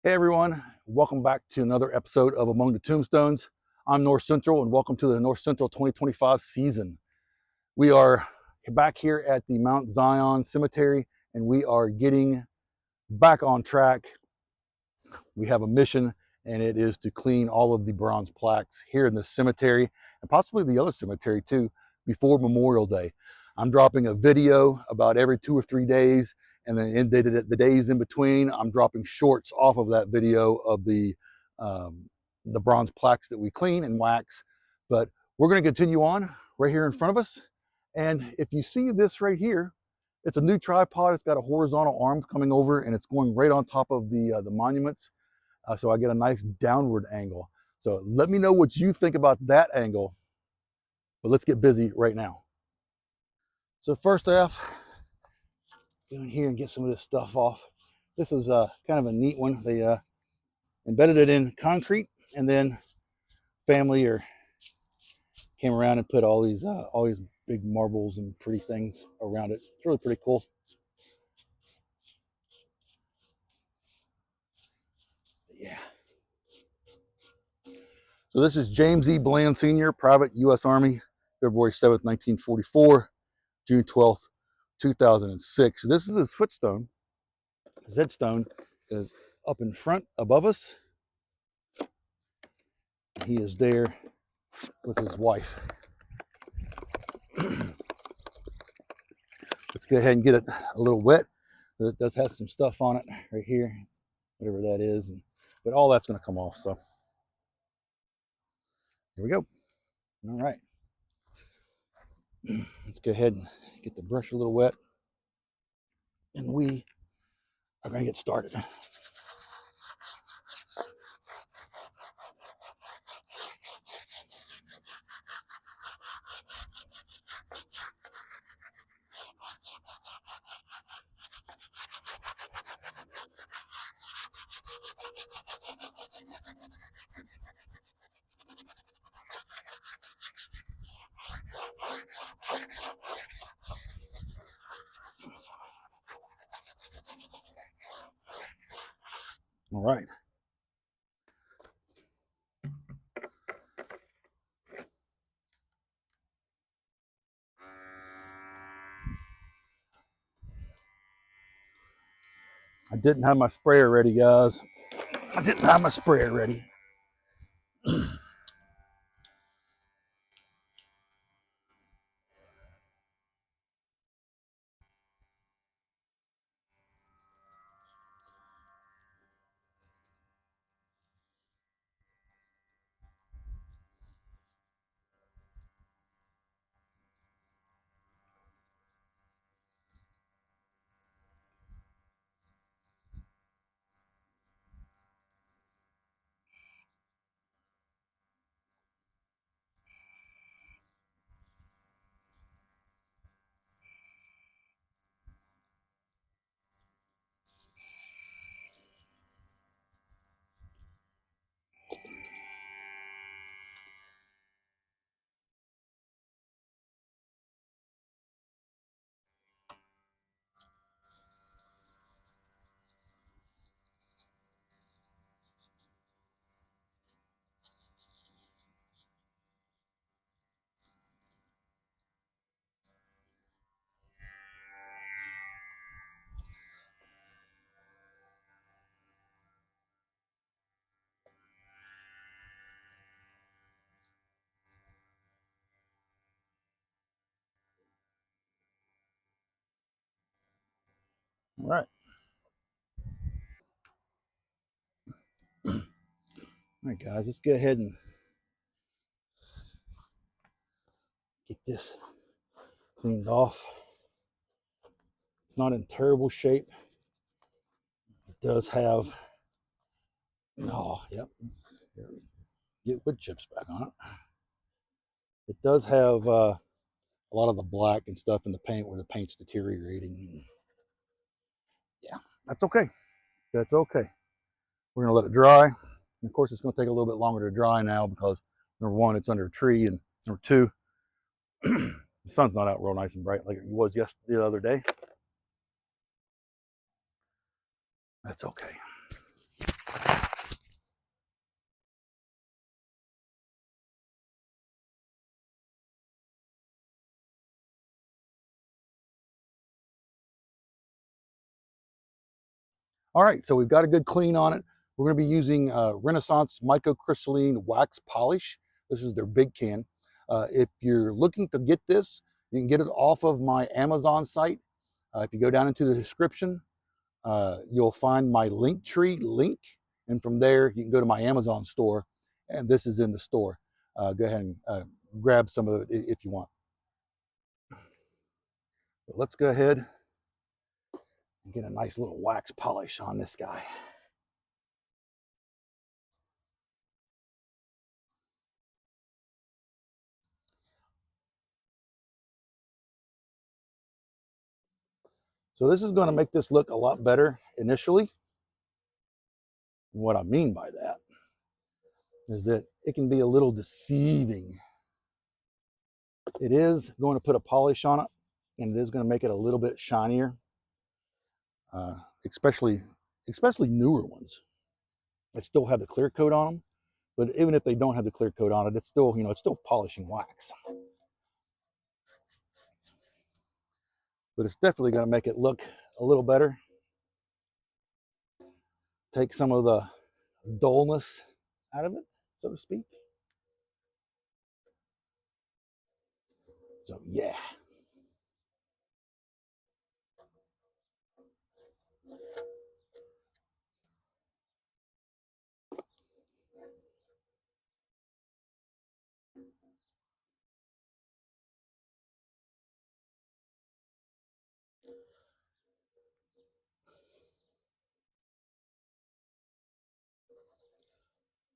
Hey everyone, welcome back to another episode of Among the Tombstones. I'm North Central and welcome to the North Central 2025 season. We are back here at the Mount Zion Cemetery and we are getting back on track. We have a mission and it is to clean all of the bronze plaques here in this cemetery and possibly the other cemetery too before Memorial Day. I'm dropping a video about every 2 or 3 days, and then in the days in between, I'm dropping shorts off of that video of the bronze plaques that we clean and wax. But we're going to continue on right here in front of us. And if you see this right here, it's a new tripod. It's got a horizontal arm coming over, and it's going right on top of the monuments. So I get a nice downward angle. So let me know what you think about that angle. But let's get busy right now. So first off, go in here and get some of this stuff off. This is kind of a neat one. They embedded it in concrete, and then family came around and put all these big marbles and pretty things around it. It's really pretty cool. Yeah. So this is James E. Bland Sr., Private U.S. Army, February 7th, 1944, June 12th, 2006. This is his footstone. His headstone is up in front above us. He is there with his wife. Let's go ahead and get it a little wet. It does have some stuff on it right here, whatever that is, but all that's going to come off. So here we go. All right. Let's go ahead and get the brush a little wet, and we are going to get started. All right. I didn't have my sprayer ready, guys. I didn't have my sprayer ready. All right. All right, guys, let's go ahead and get this cleaned off. It's not in terrible shape. It does have, oh, yep, get wood chips back on it. It does have a lot of the black and stuff in the paint where the paint's deteriorating. Yeah, that's okay. That's okay. We're gonna let it dry. And of course, it's gonna take a little bit longer to dry now because number one, it's under a tree, and number two, the sun's not out real nice and bright like it was the other day. That's okay. All right, so we've got a good clean on it. We're going to be using Renaissance microcrystalline wax polish. This is their big can. If you're looking to get this, you can get it off of my Amazon site. If you go down into the description, you'll find my Linktree link, and from there you can go to my Amazon store, and this is in the store. Go ahead and grab some of it if you want. But let's go ahead and get a nice little wax polish on this guy. So this is going to make this look a lot better initially. And what I mean by that is that it can be a little deceiving. It is going to put a polish on it, and it is going to make it a little bit shinier, especially newer ones that still have the clear coat on them. But even if they don't have the clear coat on it, it's still, it's still polishing wax. But it's definitely going to make it look a little better. Take some of the dullness out of it, so to speak. So yeah.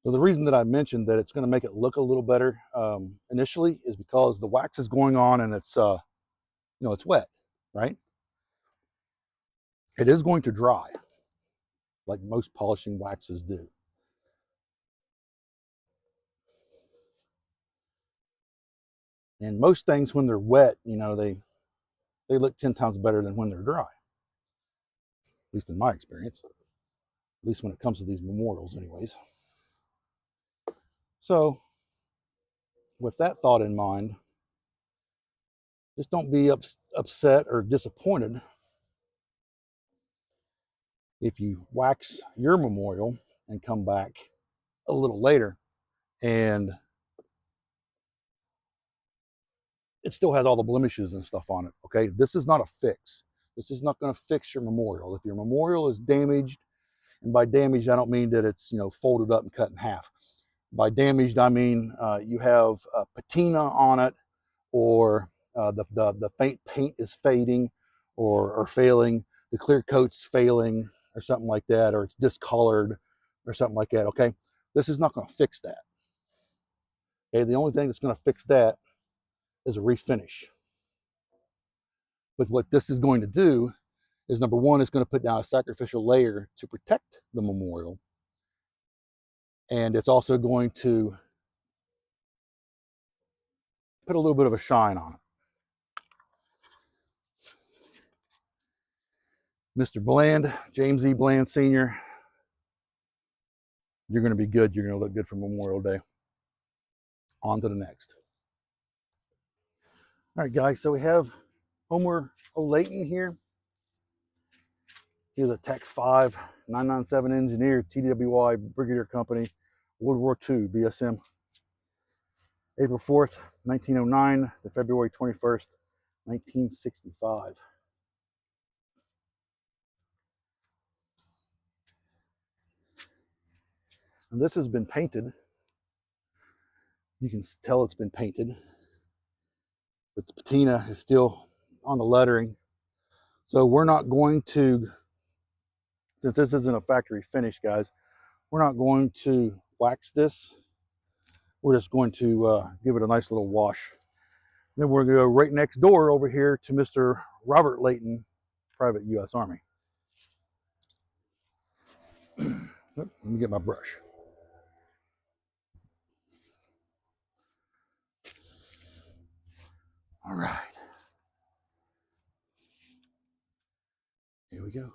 So the reason that I mentioned that it's going to make it look a little better initially is because the wax is going on and it's it's wet, right? It is going to dry, like most polishing waxes do. And most things, when they're wet, they look 10 times better than when they're dry. At least in my experience. At least when it comes to these memorials, anyways. So, with that thought in mind, just don't be upset or disappointed if you wax your memorial and come back a little later and it still has all the blemishes and stuff on it. Okay, this is not a fix. This is not going to fix your memorial. If your memorial is damaged, and by damaged I don't mean that it's folded up and cut in half. By damaged I mean you have patina on it, or the faint paint is fading or failing, the clear coat's failing or something like that, or it's discolored or something like that. Okay, this is not going to fix that. Okay, the only thing that's going to fix that is a refinish. But what this is going to do is, number one, it's going to put down a sacrificial layer to protect the memorial, and it's also going to put a little bit of a shine on it. Mr. Bland, James E. Bland Sr., you're going to be good. You're going to look good for Memorial Day. On to the next. All right, guys, so we have Homer Layton here. He's a Tech 5 997 engineer, TWY Brigadier Company, World War II, BSM. April 4th, 1909 to February 21st, 1965. And this has been painted. You can tell it's been painted, but the patina is still on the lettering. So we're not going to, since this isn't a factory finish, guys, we're not going to wax this. We're just going to give it a nice little wash. Then we're going to go right next door over here to Mr. Robert Layton, Private U.S. Army. Let me get my brush. All right. Here we go.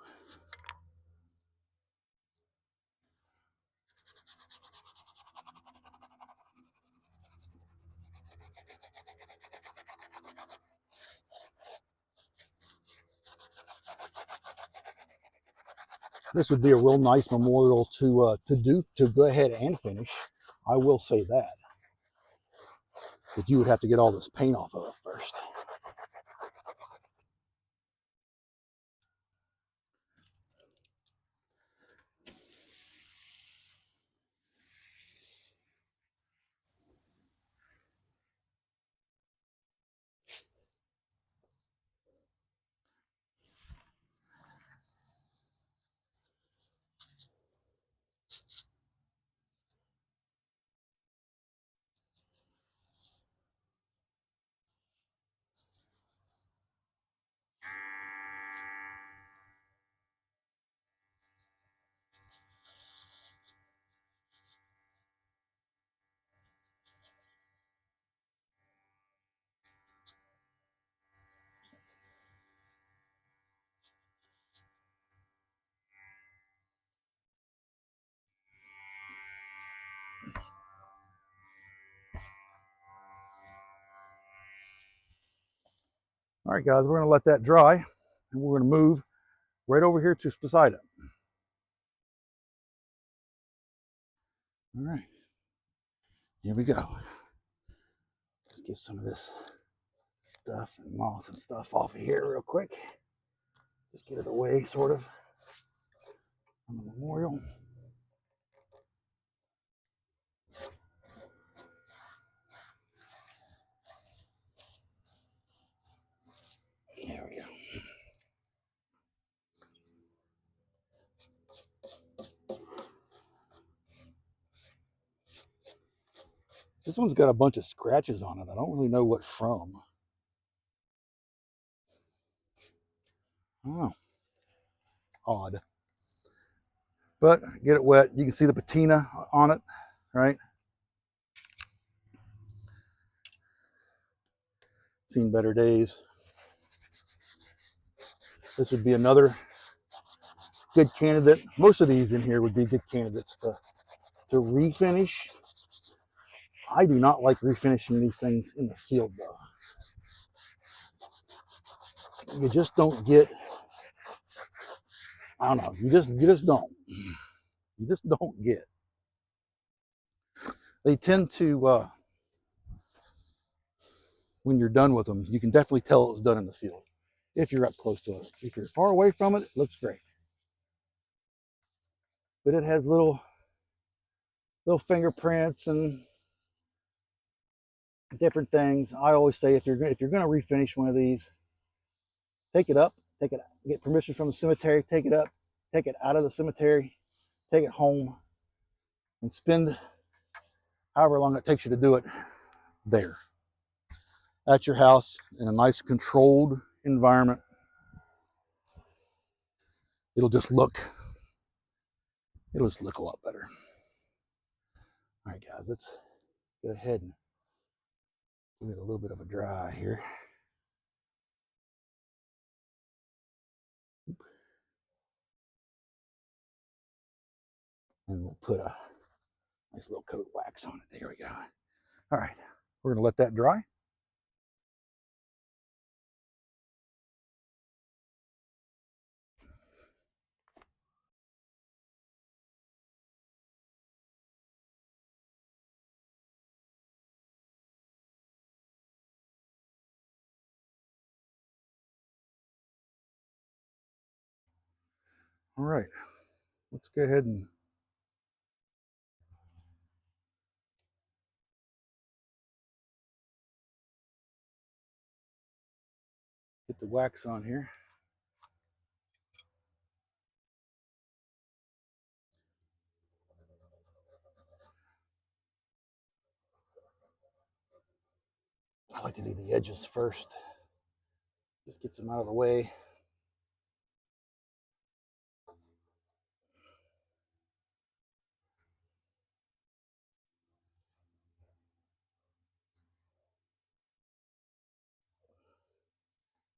This would be a real nice memorial to go ahead and finish. I will say that. But you would have to get all this paint off of it first. All right, guys, we're going to let that dry, and we're going to move right over here to beside it. All right, here we go. Let's get some of this stuff and moss and stuff off of here real quick. Just get it away, sort of, on the memorial. There we go. This one's got a bunch of scratches on it. I don't really know what from. Oh, odd. But get it wet. You can see the patina on it, right? Seen better days. This would be another good candidate. Most of these in here would be good candidates to refinish. I do not like refinishing these things in the field though. You just don't get, I don't know, you just don't. You just don't get. They tend to, when you're done with them, you can definitely tell it was done in the field if you're up close to it. If you're far away from it, it looks great. But it has little fingerprints and different things. I always say if you're going to refinish one of these, take it up, get permission from the cemetery, take it up, take it out of the cemetery, take it home, and spend however long it takes you to do it there at your house in a nice controlled environment. It'll just look a lot better. All right, guys, let's go ahead and give it a little bit of a dry here. And we'll put a nice little coat of wax on it. There we go. All right, we're gonna let that dry. All right, let's go ahead and get the wax on here. I like to do the edges first. Just get them out of the way.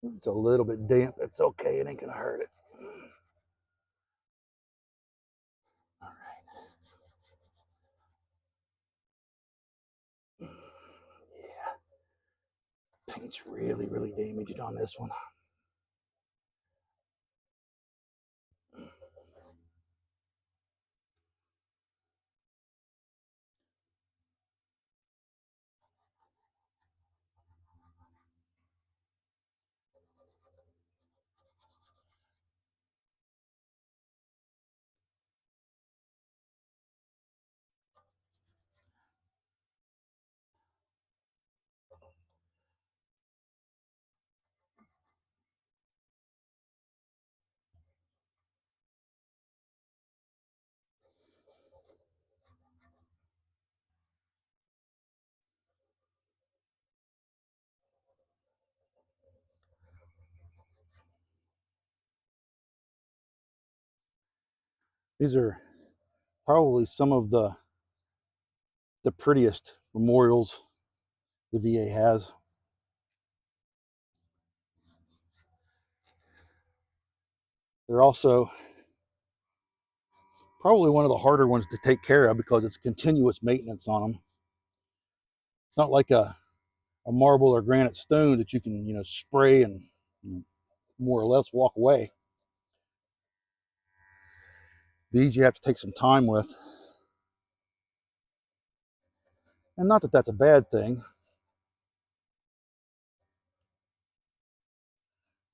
It's a little bit damp. It's okay. It ain't gonna hurt it. All right. Yeah. Paint's really, really damaged on this one. These are probably some of the prettiest memorials the VA has. They're also probably one of the harder ones to take care of because it's continuous maintenance on them. It's not like a marble or granite stone that you can, spray and more or less walk away. These you have to take some time with. And not that that's a bad thing,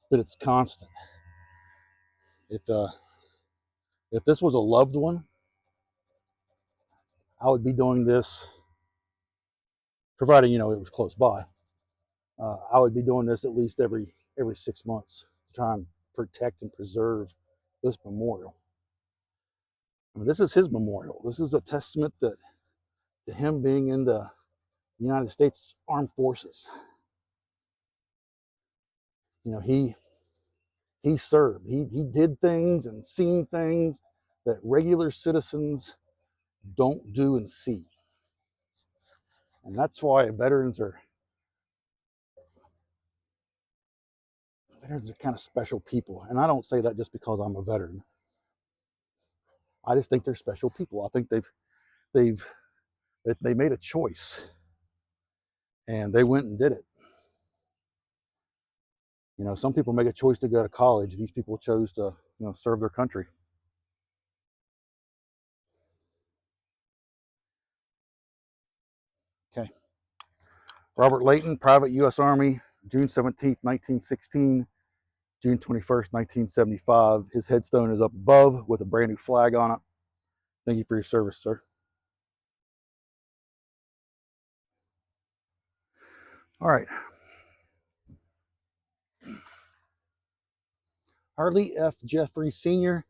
but it's constant. If if this was a loved one, I would be doing this, providing it was close by. I would be doing this at least every 6 months to try and protect and preserve this memorial. I mean, this is his memorial. This is a testament to him being in the United States Armed Forces. He served. He did things and seen things that regular citizens don't do and see. And that's why veterans are kind of special people. And I don't say that just because I'm a veteran. I just think they're special people. I think they've they made a choice and they went and did it. Some people make a choice to go to college. These people chose to, serve their country. Okay. Robert Layton, Private U.S. Army, June 17th, 1916, June 21st, 1975. His headstone is up above with a brand new flag on it. Thank you for your service, sir. All right. Harley F. Jefferies Sr.,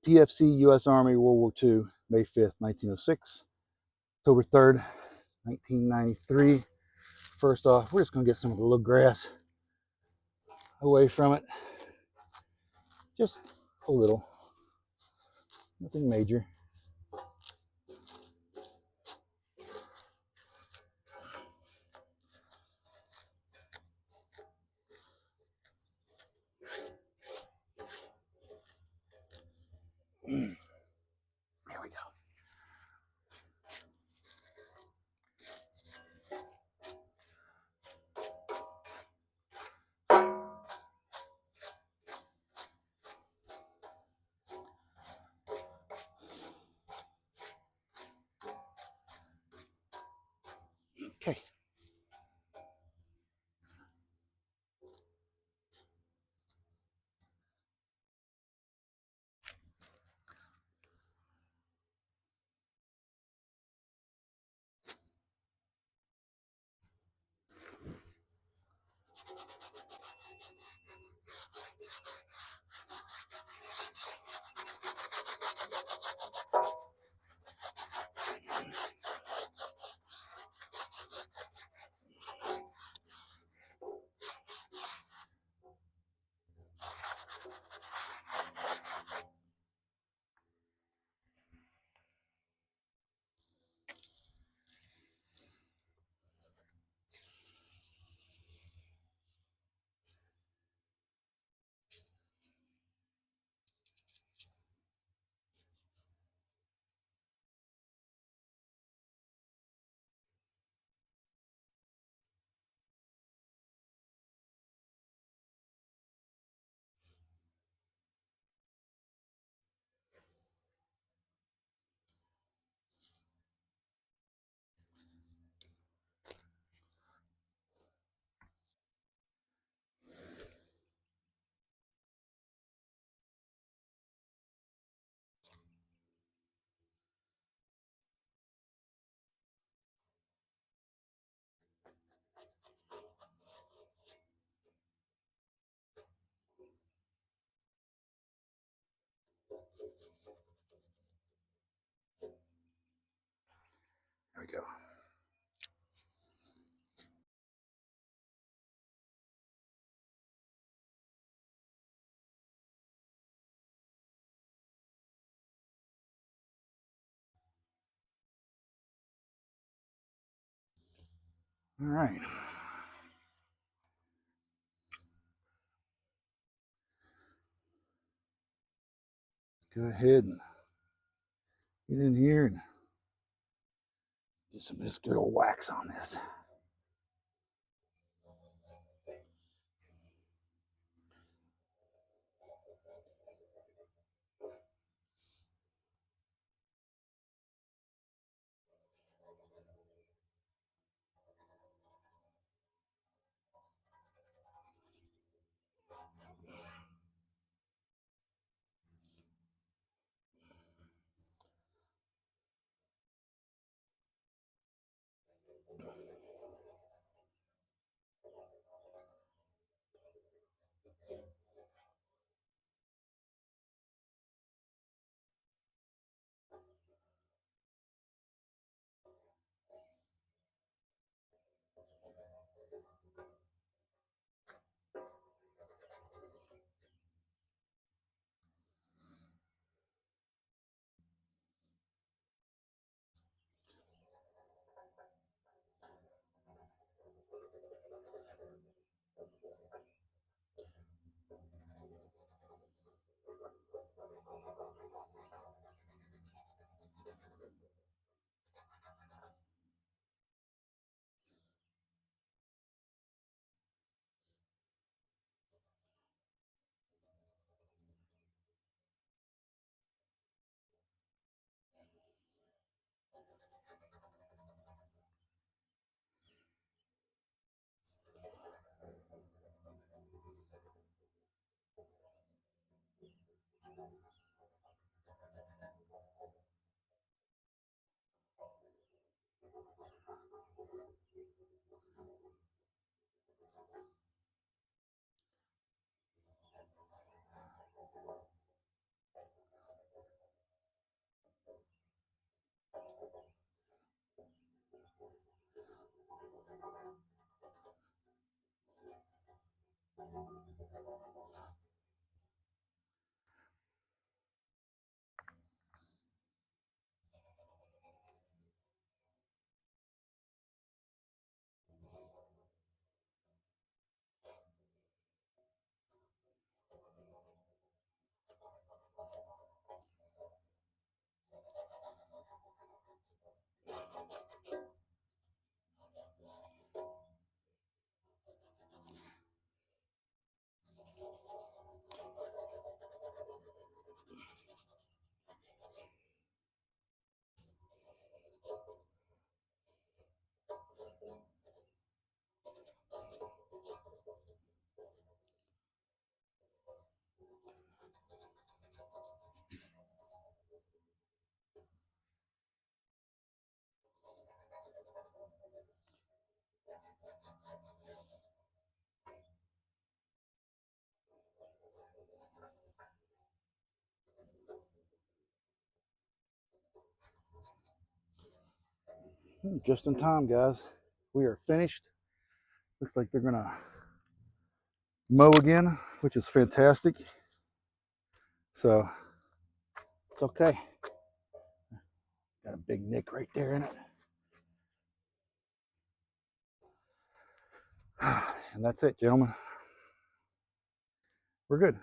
PFC, U.S. Army, World War II, May 5th, 1906, October 3rd, 1993. First off, we're just going to get some of the little grass away from it. Just a little. Nothing major. There we go. Okay. There we go. All right. Go ahead and get in here and get some of this good old wax on this. Just in time, guys. We are finished. Looks like they're gonna mow again, which is fantastic. So it's okay. Got a big nick right there in it. And that's it, gentlemen. We're good.